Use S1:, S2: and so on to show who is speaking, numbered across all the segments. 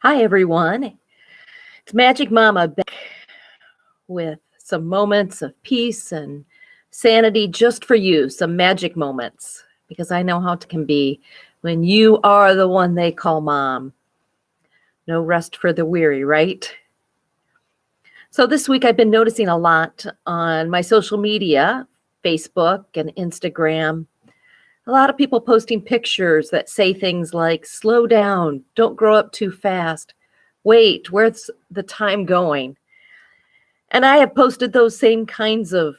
S1: Hi, everyone. It's Magic Mama back with some moments of peace and sanity just for you, some magic moments, because I know how it can be when you are the one they call mom. No rest for the weary, right? So this week I've been noticing a lot on my social media, Facebook and Instagram. A lot of people posting pictures that say things like, slow down, don't grow up too fast. Wait, where's the time going? And I have posted those same kinds of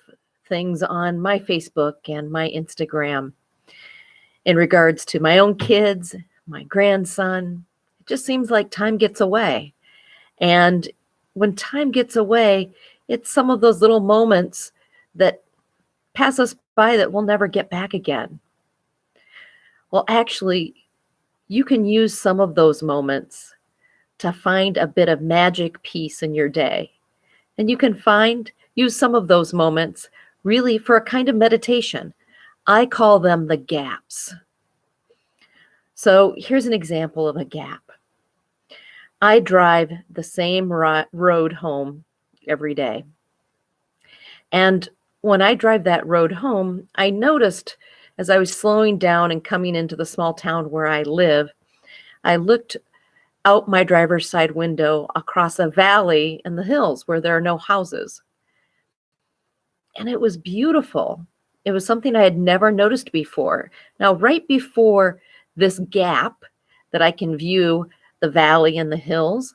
S1: things on my Facebook and my Instagram in regards to my own kids, my grandson. It just seems like time gets away. And when time gets away, it's some of those little moments that pass us by that we'll never get back again. Well, actually, you can use some of those moments to find a bit of magic peace in your day. And you can use some of those moments really for a kind of meditation. I call them the gaps. So here's an example of a gap. I drive the same road home every day. And when I drive that road home, I noticed as I was slowing down and coming into the small town where I live, I looked out my driver's side window across a valley in the hills where there are no houses. And it was beautiful. It was something I had never noticed before. Now, right before this gap that I can view the valley and the hills,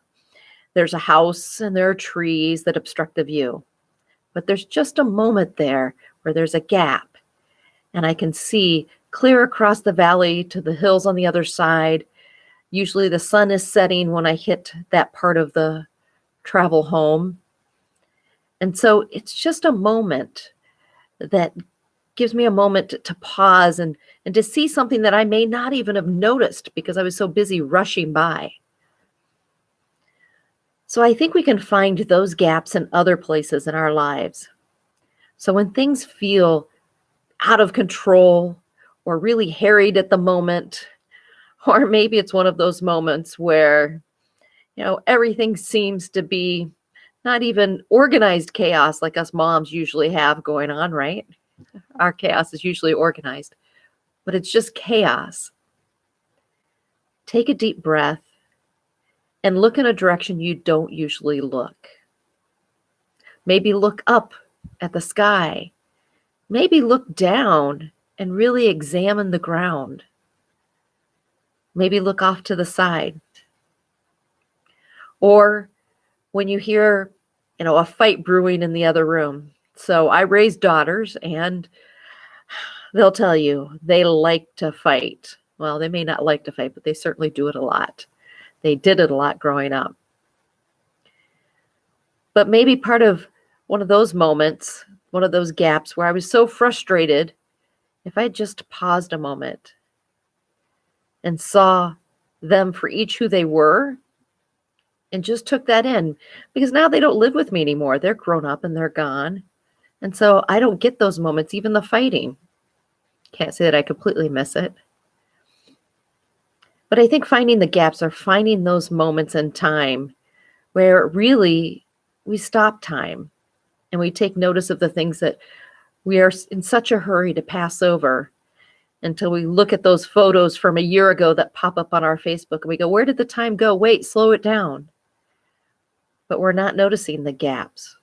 S1: there's a house and there are trees that obstruct the view. But there's just a moment there where there's a gap and I can see clear across the valley to the hills on the other side. Usually the sun is setting when I hit that part of the travel home. And so it's just a moment that gives me a moment to pause and to see something that I may not even have noticed because I was so busy rushing by. So I think we can find those gaps in other places in our lives. So when things feel out of control or really harried at the moment, or maybe it's one of those moments where, everything seems to be not even organized chaos like us moms usually have going on, right? Our chaos is usually organized, but it's just chaos. Take a deep breath and look in a direction you don't usually look. Maybe look up at the sky. Maybe look down and really examine the ground. Maybe look off to the side. Or when you hear, a fight brewing in the other room. So I raised daughters and they'll tell you they like to fight. Well, they may not like to fight, but they certainly do it a lot. They did it a lot growing up. But maybe part of one of those moments, one of those gaps where I was so frustrated, if I just paused a moment and saw them for each who they were and just took that in, because now they don't live with me anymore. They're grown up and they're gone. And so I don't get those moments, even the fighting. Can't say that I completely miss it. But I think finding the gaps or finding those moments in time where really we stop time and we take notice of the things that we are in such a hurry to pass over until we look at those photos from a year ago that pop up on our Facebook and we go, where did the time go? Wait, slow it down. But we're not noticing the gaps.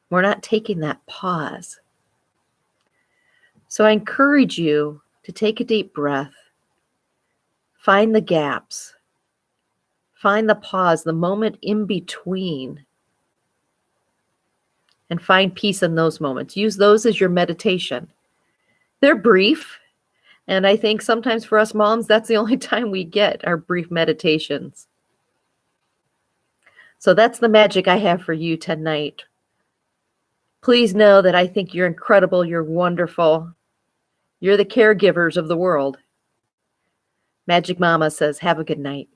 S1: We're not taking that pause. So I encourage you to take a deep breath, find the gaps, find the pause, the moment in between, and find peace in those moments. Use those as your meditation. They're brief, and I think sometimes for us moms, that's the only time we get our brief meditations. So that's the magic I have for you tonight. Please know that I think you're incredible, you're wonderful. You're the caregivers of the world. Magic Mama says, have a good night.